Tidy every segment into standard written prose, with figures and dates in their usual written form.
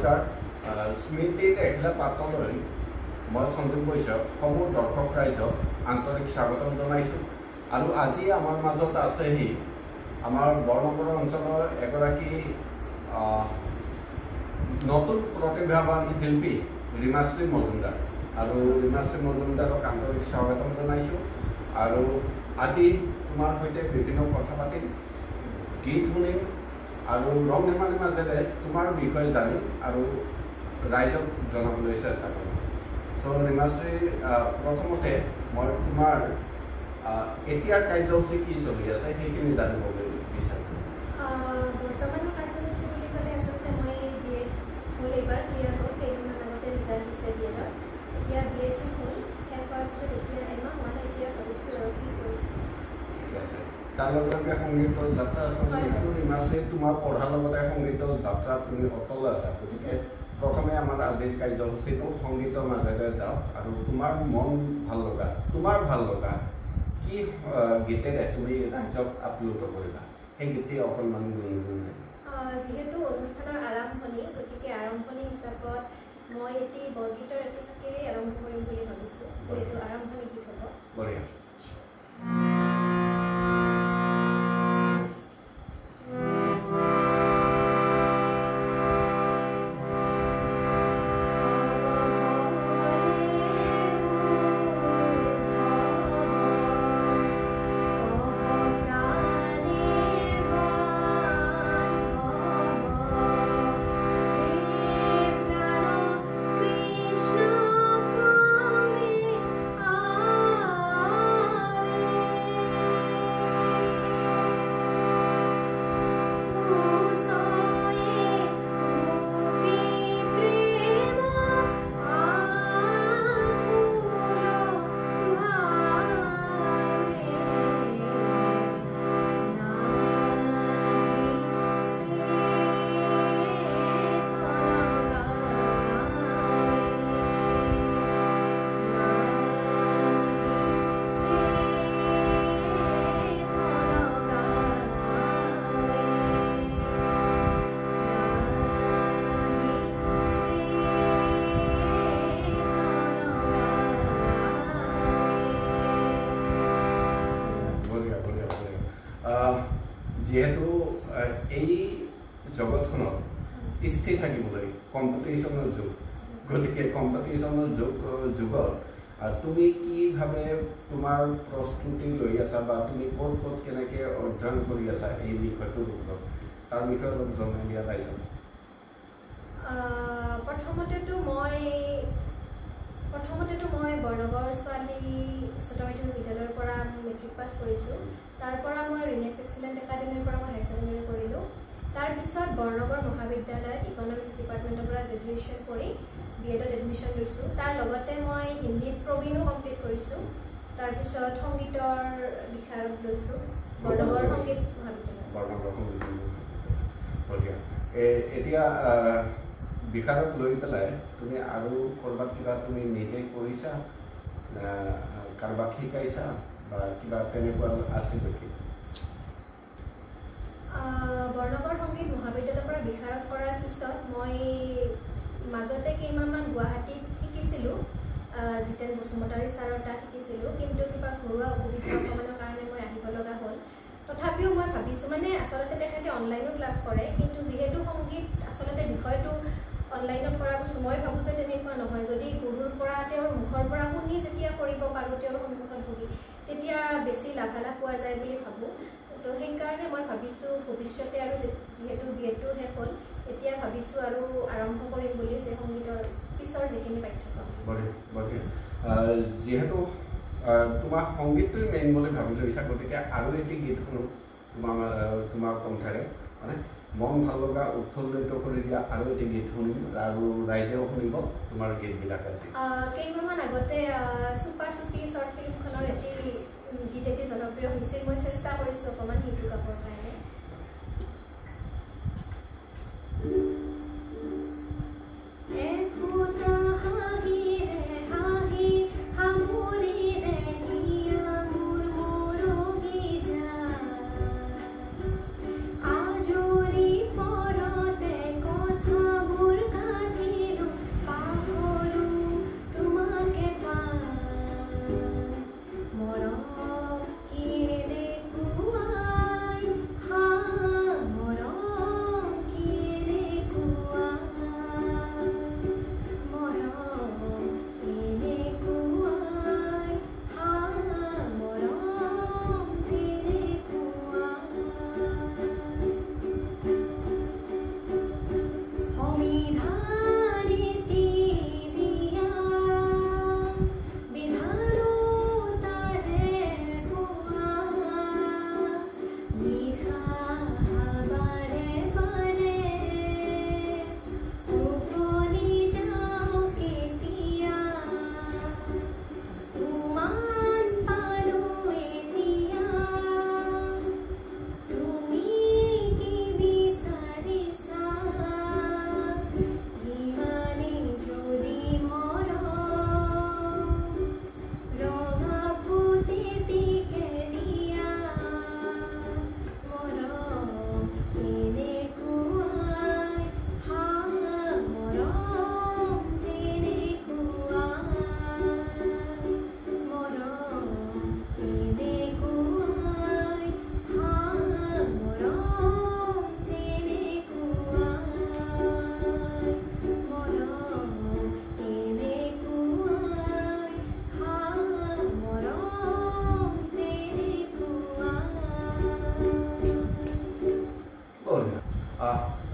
নমস্কাৰ স্মৃতিৰ এখিলা পাতলৈ মই সঞ্জীৱ বৈশ্যক সমূহ দৰ্শক ৰাইজক আন্তৰিক স্বাগতম জনাইছোঁ আৰু আজি আমাৰ মাজত আছেহি আমাৰ বৰনগৰ অঞ্চলৰ এগৰাকী নতুন প্ৰতিভাৱান শিল্পী ৰীমাশ্ৰী মজুমদাৰ আৰু ৰীমাশ্ৰী মজুমদাৰক আন্তৰিক স্বাগতম জনাইছোঁ আৰু আজি তোমাৰ সৈতে বিভিন্ন কথা পাতিম গীত শুনিম আৰু ৰং ধেমালিৰ মাজেৰে তোমাৰ বিষয়ে জানিম আৰু ৰাইজক জনাবলৈ চেষ্টা কৰিম চ' ৰীমাশ্ৰী প্ৰথমতে মই তোমাৰ এতিয়াৰ কাৰ্যসূচী কি চলি আছে সেইখিনি জানিবলৈ বিচাৰিছোঁ বৰ্তমানৰ কাৰ্যসূচী বুলি ক'লে আচলতে মই ডিএড হ'ল এইবাৰ ক্লিয়াৰ হ'ল কেইদিনমান আগতে ৰিজাল্ট দিছে ডিএডৰ এতিয়া ডিএড হ'ল শেষ হোৱাৰ পিছত এতিয়া এমাহ হোৱা নাই এতিয়া ভাবিছোঁ আৰু কি কৰিম ঠিক আছে তাৰ লগে সংগীতৰ যাত্ৰা চলি আছে ৰীমাশ্ৰী তোমাৰ পঢ়াৰ লগতে সংগীতৰ যাত্ৰা তুমি অটল আছা গতিকে প্ৰথমে আমাৰ আজিৰ কাৰ্যসূচীটো সংগীতৰ মাজেৰে যাওক আৰু তোমাৰ মন ভাল লগা কি গীতেৰে তুমি ৰাইজক আপ্লুত কৰিবা সেই গীতে অকণমান গুণগুণাই যিহেতু অনুষ্ঠানৰ আৰম্ভণি গতিকে আৰম্ভণি হিচাপত মই এটি বৰগীতৰ এটি ফাঁকেৰে আৰম্ভ কৰিম বুলি ভাবিছোঁ যিহেতু আৰম্ভণি গীত হ'ব বঢ়িয়া যিহেতু এই জগতখনত তিষ্ঠি থাকিবলৈ কম্পিটিশ্যনৰ যুগ গতিকে কম্পিটিশ্যনৰ যুগত তুমি কিভাৱে তোমাৰ প্ৰস্তুতি লৈ আছা বা তুমি ক'ত কেনেকৈ অধ্যয়ন কৰি আছা এই বিষয়টোৰ ওপৰত তাৰ বিষয়ে অলপ জনাই দিয়া ৰাইজক প্ৰথমতেতো মই বৰনগৰ ছোৱালী উচ্চতৰ মাধ্যমিক বিদ্যালয়ৰ পৰা মেট্ৰিক পাছ কৰিছোঁ তাৰ পৰা মই ৰিনেক্স এক্সিলেণ্ট একাডেমীৰ পৰা মই হায়াৰ ছেকেণ্ডেৰী কৰিলোঁ তাৰপিছত বৰনগৰ মহাবিদ্যালয়ত ইকনমিক্স ডিপাৰ্টমেণ্টৰ পৰা গ্ৰেজুৱেশ্যন কৰি বিএডত এডমিশ্যন লৈছোঁ তাৰ লগতে মই হিন্দীত প্ৰবীণো কমপ্লিট কৰিছোঁ তাৰপিছত সংগীতৰ বিষয়ত লৈছোঁ বৰনগৰ সংগীত মহাবিদ্যালয় এতিয়া বিষয়ত লৈ পেলাই তুমি আৰু ক'ৰবাত কিবা তুমি নিজে কৰিছা কাৰোবাক শিকাইছা বা কিবা তেনেকুৱা আছে নেকি বৰনগৰ সংগীত মহাবিদ্যালয়ৰ পৰা বিষয়ত কৰাৰ পিছত মই মাজতে কেইমাহমান গুৱাহাটীত শিকিছিলোঁ জিতেন বসুমতাৰী ছাৰৰ তাত শিকিছিলোঁ কিন্তু কিবা ঘৰুৱা অসুবিধা অকণমানৰ কাৰণে মই আহিব লগা হ'ল তথাপিও মই ভাবিছোঁ মানে আচলতে তেখেতে অনলাইনো ক্লাছ কৰে কিন্তু যিহেতু সংগীত আচলতে বিষয়টো অনলাইনত কৰা কৈছোঁ মই ভাবোঁ যে তেনেকুৱা নহয় যদি গুৰুৰ পৰা তেওঁৰ মুখৰ পৰা শুনি যেতিয়া কৰিব পাৰোঁ তেওঁৰ সন্মুখত বহি তেতিয়া বেছি লাভালাভ পোৱা যায় বুলি ভাবোঁ তো সেইকাৰণে মই ভাবিছোঁ ভৱিষ্যতে আৰু যিহেতু বিএডটো শেষ হ'ল এতিয়া ভাবিছোঁ আৰু আৰম্ভ কৰিম বুলি যে সংগীতৰ পিছৰ যিখিনি পাঠ্যক্ৰম যিহেতু তোমাৰ সংগীতটোৱে মেইন বুলি ভাবি লৈছা গতিকে আৰু এটি গীত শুনো তোমাৰ কণ্ঠেৰে মানে মন ভাল লগা উৎফুল্লিত কৰি দিয়া আৰু এটি গীত শুনিম আৰু ৰাইজেও শুনিব তোমাৰ গীতবিলাক আছে কেইমাহমান আগতে চুপা চুপি শ্বৰ্ট ফিল্মখনৰ এটি গীত এটি জনপ্ৰিয় হৈছিল মই চেষ্টা কৰিছোঁ অকণমান সেইটো গাবৰ কাৰণে আজৰি পৰতে কথাবোৰ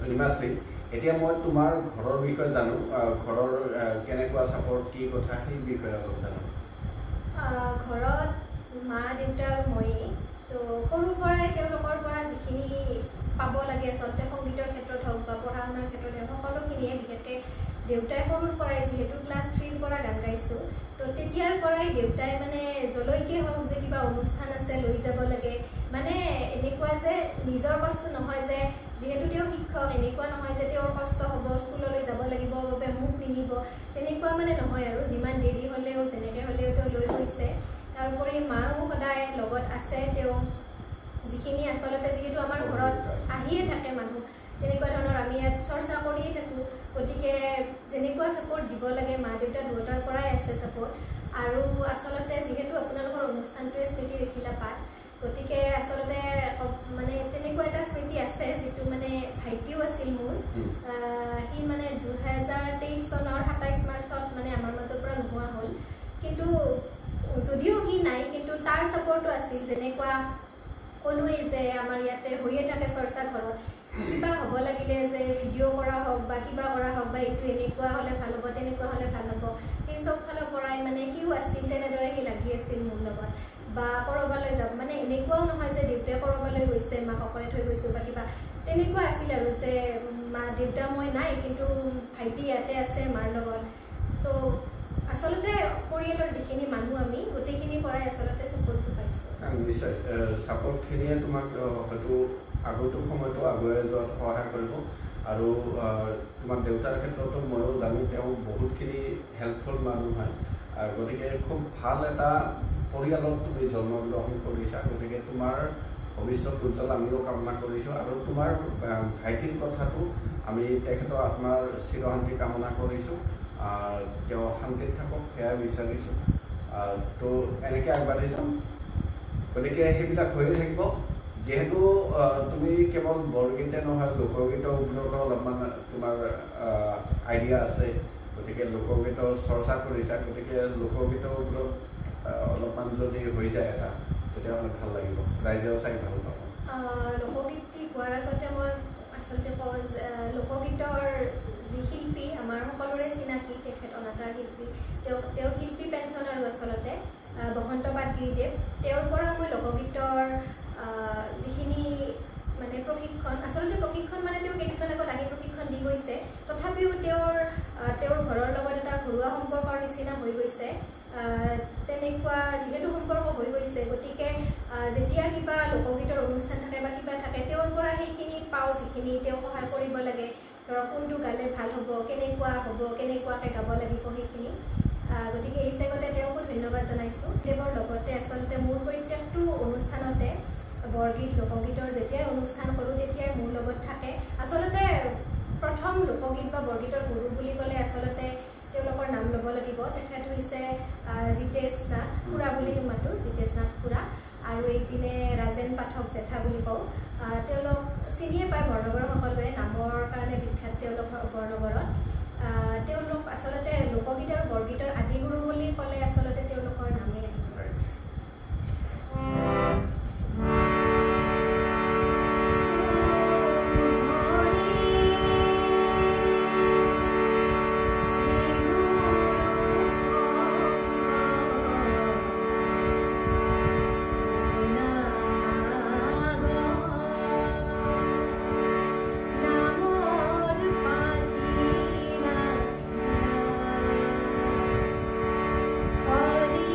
ৰীমাশ্ৰী এতিয়া মই তোমাৰ ঘৰৰ বিষয়ে জানো ঘৰৰ কেনেকুৱা ছাপোৰ্ট কি কথা সেই বিষয়ে অলপ জানো ঘৰত মা দেউতা আৰু ময়ে তো সৰুৰ পৰাই তেওঁলোকৰ পৰা যিখিনি পাব লাগে আচলতে সংগীতৰ ক্ষেত্ৰত হওক বা পঢ়া শুনাৰ ক্ষেত্ৰত হওক সকলোখিনিয়ে বিশেষকৈ দেউতাই সৰুৰ পৰাই যিহেতু ক্লাছ 3ৰ পৰা গান গাইছোঁ তো তেতিয়াৰ পৰাই দেউতাই মানে যলৈকে হওক যে কিবা অনুষ্ঠান আছে লৈ যাব লাগে মানে এনেকুৱা যে নিজৰ কষ্ট নহয় যে যিহেতু তেওঁ শিক্ষক এনেকুৱা নহয় যে তেওঁৰ কষ্ট হ'ব স্কুললৈ যাব লাগিব বাবে মোক নিনিব তেনেকুৱা মানে নহয় আৰু যিমান দেৰি হ'লেও যেনেকৈ হ'লেও তেওঁ লৈ গৈছে তাৰোপৰি মাও সদায় লগত আছে তেওঁ যিখিনি আচলতে যিহেতু আমাৰ ঘৰত আহিয়ে থাকে মানুহ তেনেকুৱা ধৰণৰ আমি ইয়াত চৰ্চা কৰিয়ে থাকোঁ গতিকে যেনেকুৱা ছাপোৰ্ট দিব লাগে মা দেউতা দুয়োটাৰ পৰাই আছে ছাপোৰ্ট আৰু আচলতে যিহেতু আপোনালোকৰ অনুষ্ঠানটোৱে স্মৃতি ৰেখিলা পাঠ গতিকে আচলতে মানে তেনেকুৱা এটা স্মৃতি আছে যিটো মানে ভাইটিও আছিল মোৰ সি মানে 2023 চনৰ 27 মাৰ্চত মানে আমাৰ মাজৰ পৰা নোহোৱা হ'ল কিন্তু যদিও সি নাই কিন্তু তাৰ ছাপোৰ্টটো আছিল যেনেকুৱা ক'লোৱেই যে আমাৰ ইয়াতে হৈয়ে থাকে চৰ্চা ঘৰত কিবা হ'ব লাগিলে যে ভিডিঅ' কৰা হওক বা কিবা কৰা হওক বা এইটো এনেকুৱা হ'লে ভাল হ'ব তেনেকুৱা হ'লে ভাল হ'ব সেই চব ফালৰ পৰাই মানে সিও আছিল তেনেদৰে সি লাগি আছিল মোৰ লগত বা ক'ৰবালৈ যাওক মানে এনেকুৱাও নহয় যে দেউতাই ক'ৰবালৈ গৈছে মাক অকলে থৈ গৈছোঁ বা কিবা তেনেকুৱা আছিল আৰু যে মা দেউতা মই নাই কিন্তু ভাইটি ইয়াতে আছে মাৰ লগত তো আচলতে পৰিয়ালৰ যিখিনি মানুহ আমি গোটেইখিনিৰ পৰাই আচলতে ছাপোৰ্টটো পাইছোঁ নিশ্চয় ছাপোৰ্টখিনিয়ে তোমাক হয়তো আগতো সময়তো আগুৱাই যোৱাত সহায় কৰিব আৰু তোমাৰ দেউতাৰ ক্ষেত্ৰতো ময়ো জানো তেওঁ বহুতখিনি হেল্পফুল মানুহ হয় গতিকে খুব ভাল এটা পৰিয়ালত তুমি জন্মগ্ৰহণ কৰিছা গতিকে তোমাৰ ভৱিষ্যত উজ্জ্বল আমিও কামনা কৰিছোঁ আৰু তোমাৰ ভাইটিৰ কথাটো আমি তেখেতৰ আত্মাৰ চিৰশান্তি কামনা কৰিছোঁ তেওঁ শান্তিত থাকক সেয়া বিচাৰিছোঁ তো এনেকৈ আগবাঢ়ি যাম গতিকে সেইবিলাক হৈয়ে থাকিব যিহেতু তুমি কেৱল বৰগীতে নহয় লোকগীতৰ ওপৰতো অলপমান তোমাৰ আইডিয়া আছে গতিকে লোকগীতৰ চৰ্চা কৰিছা গতিকে লোকগীতৰ ওপৰত অলপমান যদি হৈ যায় এটা তেতিয়াহ'লে ভাল লাগিব ৰাইজেও চাই ভাল পাব লোকগীত গোৱাৰ আগতে মই আচলতে কওঁ লোকগীতৰ যি শিল্পী আমাৰ সকলোৰে চিনাকি তেখেত অনাতাঁৰ শিল্পী তেওঁ শিল্পী পেঞ্চন আৰু আচলতে বসন্ত পাটগিৰিদেৱ তেওঁৰ পৰা মই লোকগীতৰ যিখিনি মানে প্ৰশিক্ষণ আচলতে প্ৰশিক্ষণ মানে তেওঁ কেইদিনমান আগত আহি প্ৰশিক্ষণ দি গৈছে তথাপিও তেওঁৰ ঘৰৰ লগত এটা ঘৰুৱা সম্পৰ্কৰ নিচিনা হৈ গৈছে তেনেকুৱা যিহেতু সম্পৰ্ক হৈ গৈছে গতিকে যেতিয়া কিবা লোকগীতৰ অনুষ্ঠান থাকে বা কিবা থাকে তেওঁৰ পৰা সেইখিনি পাওঁ যিখিনি তেওঁ সহায় কৰিব লাগে ধৰক কোনটো গালে ভাল হ'ব কেনেকুৱাকৈ গাব লাগিব সেইখিনি গতিকে এই চেগতে তেওঁকো ধন্যবাদ জনাইছোঁ তেওঁৰ লগতে আচলতে মোৰ প্ৰত্যেকটো অনুষ্ঠানতে বৰগীত লোকগীতৰ যেতিয়াই অনুষ্ঠান কৰোঁ তেতিয়াই মোৰ লগত থাকে আচলতে প্ৰথম লোকগীত বা বৰগীতৰ গুৰু বুলি ক'লে আচলতে তেওঁলোকৰ নাম ল'ব লাগিব তেখেত হৈছে জিতেশ নাথ খুৰা বুলি মাতোঁ জিতেশ নাথ খুৰা আৰু এইপিনে ৰাজেন পাঠক জেঠা বুলি কওঁ তেওঁলোক চিনিয়ে পায় বৰনগৰৰ সকলোৱে নামৰ কাৰণে বিখ্যাত তেওঁলোক বৰনগৰত তেওঁলোক আচলতে লোকগীত আৰু বৰগীতৰ আদিগুৰু বুলি ক'লে আচলতে তেওঁলোকৰ নামেই আহিব Hare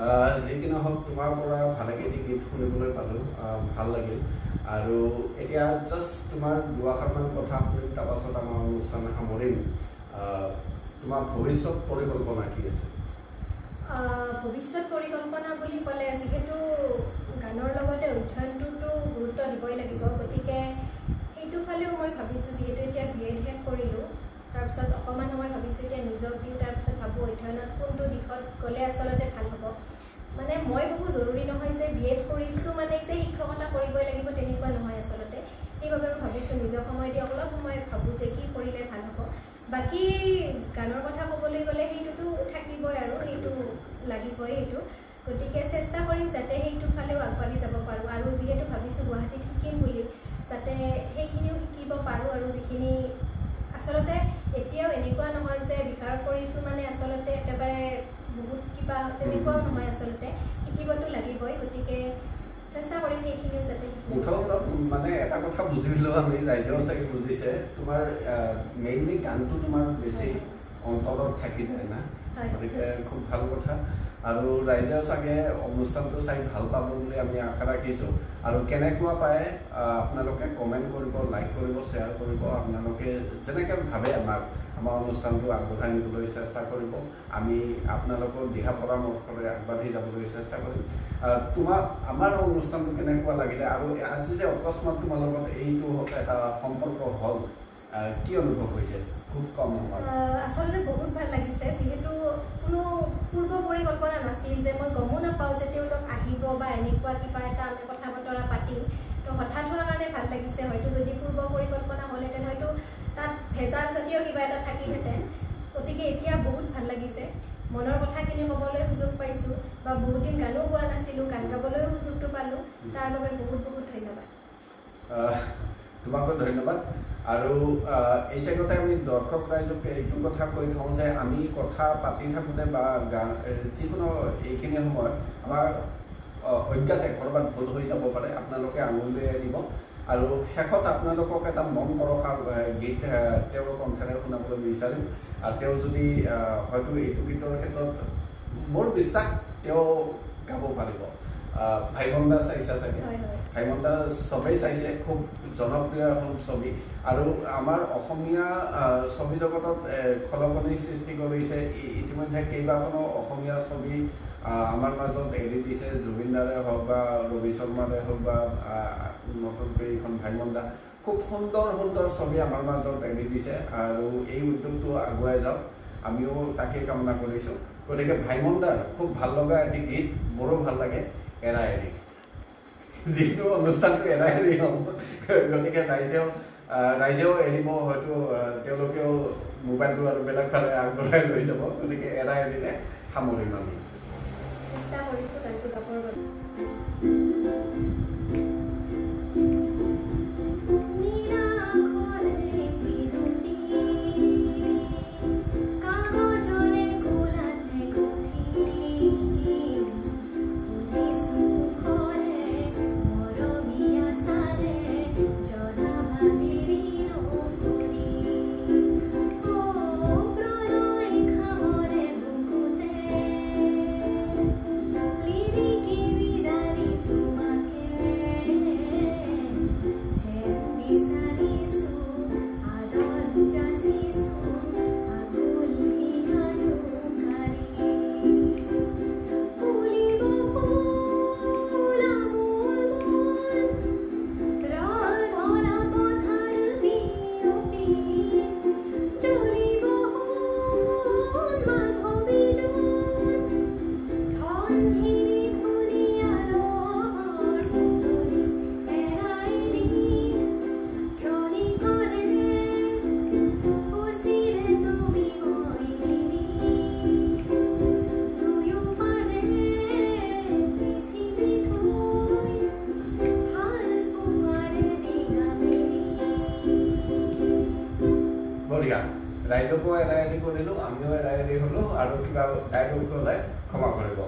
যি কি নহওক তোমাৰ পৰা ভালেখিনি গীত শুনিবলৈ পালোঁ, ভাল লাগিল। আৰু এতিয়া জাষ্ট তোমাৰ দুআষাৰমান কথা শুনিম, তাৰপাছত আমাৰ অনুষ্ঠান সামৰিম। তোমাৰ ভৱিষ্যত পৰিকল্পনা কি আছে? ভৱিষ্যত পৰিকল্পনা বুলি ক'লে যিহেতু গানৰ লগতে অধ্যয়নটোতো গুৰুত্ব দিবই লাগিব, গতিকে সেইটো ফালেও মই ভাবিছোঁ, যিহেতু এতিয়া BEd শেষ কৰিলোঁ, তাৰপিছত অকণমান সময় ভাবিছোঁ এতিয়া নিজক দিওঁ, তাৰপিছত ভাবোঁ অধ্যয়নত কোনটো দিশত গ'লে আচলতে ভাল হ'ব। মানে মই ভাবোঁ জৰুৰী নহয় যে BEd কৰিছোঁ মানে যে শিক্ষকতা কৰিবই লাগিব, তেনেকুৱা নহয় আচলতে। সেইবাবে মই ভাবিছোঁ নিজৰ সময় দি অলপ সময় ভাবোঁ যে কি কৰিলে ভাল হ'ব। বাকী গানৰ কথা ক'বলৈ গ'লে সেইটোতো থাকিবই আৰু সেইটো লাগিবই সেইটো, গতিকে চেষ্টা কৰিম যাতে সেইটো ফালেও আগবাঢ়ি যাব পাৰোঁ। আৰু যিহেতু ভাবিছোঁ গুৱাহাটীত শিকিম বুলি, যাতে সেইখিনিও শিকিব পাৰোঁ। আৰু যিখিনি আচলতে এতিয়াও এনেকুৱা নহয় যে বিশাৰদ কৰিছোঁ মানে আচলতে একেবাৰে বহুত কিবা তেনেকুৱাও নহয়, আচলতে শিকিবতো লাগিবই, গতিকে চেষ্টা কৰিম সেইখিনিও যাতে। মুঠত মানে এটা কথা বুজিলোঁ আমি, ৰাইজেও চাগে বুজিছে, তোমাৰ মেইনলি গানটো তোমাৰ বেছি অন্তৰত থাকি যায় না, গতিকে খুব ভাল কথা। আৰু ৰাইজেও চাগে অনুষ্ঠানটো চাই ভাল পাব বুলি আমি আশা ৰাখিছোঁ। আৰু কেনেকুৱা পায় আপোনালোকে কমেণ্ট কৰিব, লাইক কৰিব, শ্বেয়াৰ কৰিব। আপোনালোকে যেনেকৈ ভাবে আমাৰ অনুষ্ঠানটো আগবঢ়াই নিবলৈ চেষ্টা কৰিব। আমি আপোনালোকৰ দিহা পৰামৰ্শৰে আগবাঢ়ি যাবলৈ চেষ্টা কৰিম। আমাৰ অনুষ্ঠানটো কেনেকুৱা লাগিলে, আৰু আজি যে অকস্মাত তোমাৰ লগত এইটো এটা সম্পৰ্ক হ'ল, কি অনুভৱ হৈছে? খুব কম সময় আচলতে বহুত ভাল লাগিছে, যিহেতু কোনো পূৰ্ব পৰিকল্পনা নাছিল, যে মই গমো নাপাওঁ যে তেওঁলোক আহিব বা এনেকুৱা কিবা এটা আমি কথা বতৰা পাতিম। তো হঠাৎ হোৱাৰ কাৰণে ভাল লাগিছে। হয়তো যদি পূৰ্ব পৰিকল্পনা হ'লহেঁতেন হয়তো তাত ভেজাল জাতীয় কিবা এটা থাকিলহেঁতেন। গতিকে এতিয়া বহুত ভাল লাগিছে, মনৰ কথাখিনি ক'বলৈ সুযোগ পাইছোঁ, বা বহুত দিন গানো গোৱা নাছিলোঁ, গান গাবলৈও সুযোগটো পালোঁ। তাৰ বাবে বহুত বহুত ধন্যবাদ। তোমাকো ধন্যবাদ। আৰু এই চাইডতে আমি দৰ্শক ৰাইজক এইটো কথা কৈ থওঁ যে আমি কথা পাতি থাকোঁতে বা গান যিকোনো এইখিনি সময়ত আমাৰ অজ্ঞাতে ক'ৰবাত ভুল হৈ যাব পাৰে, আপোনালোকে আঙুলিয়াই দিব। আৰু শেষত আপোনালোকক এটা মন পৰশা গীত তেওঁৰ কণ্ঠেৰে শুনাবলৈ বিচাৰিম। আৰু তেওঁ যদি হয়তো এইটো গীতৰ ক্ষেত্ৰত মোৰ বিশ্বাস তেওঁ গাব পাৰিব। ভাইমন্দা চাইছা চাগে? ভাইমন্দা চবেই চাইছে, খুব জনপ্ৰিয় এখন ছবি। আৰু আমাৰ অসমীয়া ছবি জগতত খলকনি সৃষ্টি কৰিছে। ইতিমধ্যে কেইবাখনো অসমীয়া ছবি আমাৰ মাজত এৰি দিছে, জুবিনদাৰে হওক বা ৰবি শৰ্মাৰে হওক বা নতুনকৈ এইখন ভাইমন্দা, খুব সুন্দৰ সুন্দৰ ছবি আমাৰ মাজত এৰি দিছে। আৰু এই উদ্যোগটো আগুৱাই যাওক, আমিও তাকেই কামনা কৰিছোঁ। গতিকে ভাইমন্দাৰ খুব ভাল লগা এটি গীত মোৰো ভাল লাগে, এৰা এৰি। যিহেতু অনুষ্ঠানটো এৰা এৰি হ'ব, গতিকে ৰাইজেও এৰিব, হয়তো তেওঁলোকেও মোবাইলটো আৰু বেলেগ ফালে আগবঢ়াই লৈ যাব। গতিকে এৰা এৰিলে সামৰিম আমি। চেষ্টা কৰিছোঁ গানটো গাবৰ বাবে। ৰাইজকো এৰাই এৰি কৰিলোঁ, আমিও এৰাই এৰি হ'লোঁ। আৰু কিবা দায়িত্ব হ'লে ক্ষমা কৰিব।